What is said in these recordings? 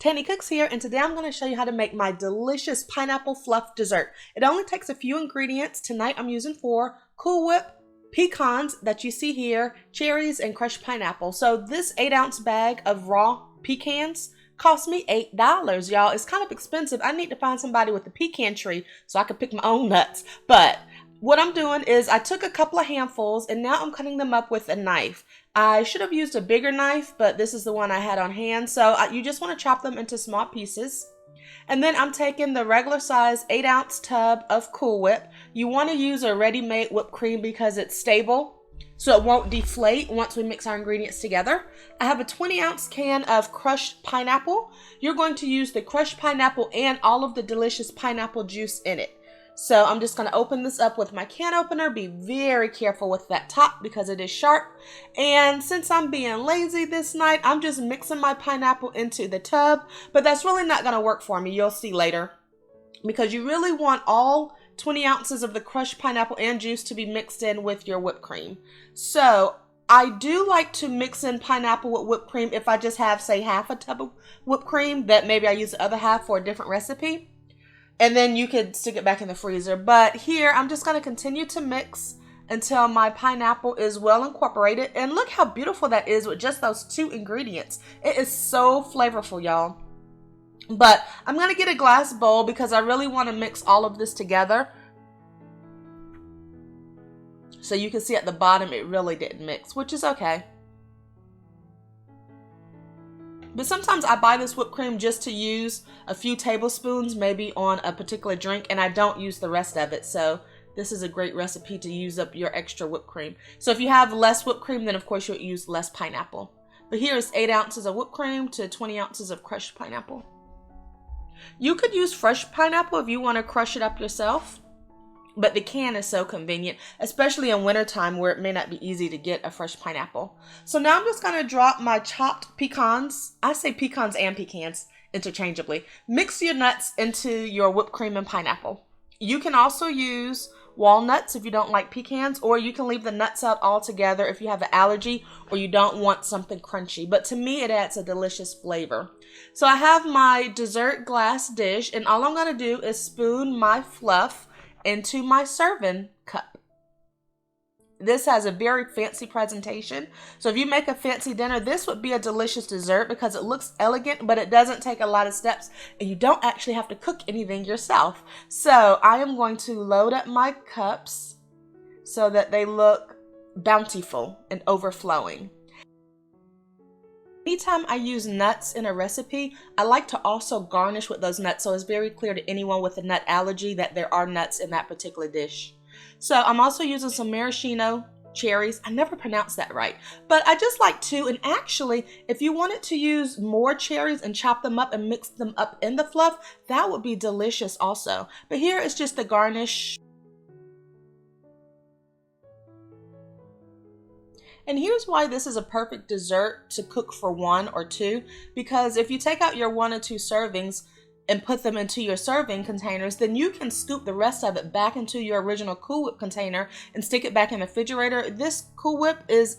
Tanny Cooks here, and today I'm going to show you how to make my delicious pineapple fluff dessert. It only takes a few ingredients. Tonight I'm using 4 Cool Whip pecans that you see here, cherries, and crushed pineapple. So this 8-ounce bag of raw pecans cost me $8, y'all. It's kind of expensive. I need to find somebody with a pecan tree so I can pick my own nuts. But what I'm doing is I took a couple of handfuls and now I'm cutting them up with a knife. I should have used a bigger knife, but this is the one I had on hand. So you just want to chop them into small pieces. And then I'm taking the regular size 8-ounce tub of Cool Whip. You want to use a ready-made whipped cream because it's stable, so it won't deflate once we mix our ingredients together. I have a 20-ounce can of crushed pineapple. You're going to use the crushed pineapple and all of the delicious pineapple juice in it. So I'm just going to open this up with my can opener. Be very careful with that top because it is sharp. And since I'm being lazy this night, I'm just mixing my pineapple into the tub. But that's really not going to work for me. You'll see later. Because you really want all 20 ounces of the crushed pineapple and juice to be mixed in with your whipped cream. So I do like to mix in pineapple with whipped cream if I just have, say, half a tub of whipped cream. That maybe I use the other half for a different recipe. And then you could stick it back in the freezer. But here, I'm just going to continue to mix until my pineapple is well incorporated. And look how beautiful that is with just those 2 ingredients. It is so flavorful, y'all. But I'm going to get a glass bowl because I really want to mix all of this together. So you can see at the bottom, it really didn't mix, which is okay. But sometimes I buy this whipped cream just to use a few tablespoons, maybe on a particular drink, and I don't use the rest of it. So this is a great recipe to use up your extra whipped cream. So if you have less whipped cream, then of course you'll use less pineapple. But here is 8 ounces of whipped cream to 20 ounces of crushed pineapple. You could use fresh pineapple if you want to crush it up yourself. But the can is so convenient, especially in wintertime where it may not be easy to get a fresh pineapple. So now I'm just going to drop my chopped pecans. I say pecans and pecans interchangeably. Mix your nuts into your whipped cream and pineapple. You can also use walnuts if you don't like pecans, or you can leave the nuts out altogether if you have an allergy or you don't want something crunchy. But to me, it adds a delicious flavor. So I have my dessert glass dish, and all I'm going to do is spoon my fluff into my serving cup. This has a very fancy presentation. So if you make a fancy dinner, this would be a delicious dessert because it looks elegant, but it doesn't take a lot of steps and you don't actually have to cook anything yourself. So I am going to load up my cups so that they look bountiful and overflowing. Anytime I use nuts in a recipe, I like to also garnish with those nuts so it's very clear to anyone with a nut allergy that there are nuts in that particular dish. So I'm also using some maraschino cherries. I never pronounced that right, but I just like 2. And actually, if you wanted to use more cherries and chop them up and mix them up in the fluff, that would be delicious also. But here is just the garnish. And here's why this is a perfect dessert to cook for 1 or 2, because if you take out your 1 or 2 servings and put them into your serving containers, then you can scoop the rest of it back into your original Cool Whip container and stick it back in the refrigerator. This Cool Whip is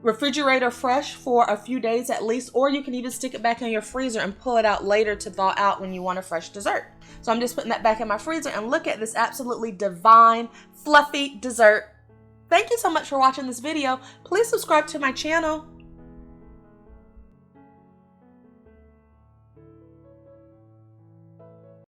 refrigerator fresh for a few days at least, or you can even stick it back in your freezer and pull it out later to thaw out when you want a fresh dessert. So I'm just putting that back in my freezer, and look at this absolutely divine, fluffy dessert. Thank you so much for watching this video. Please subscribe to my channel.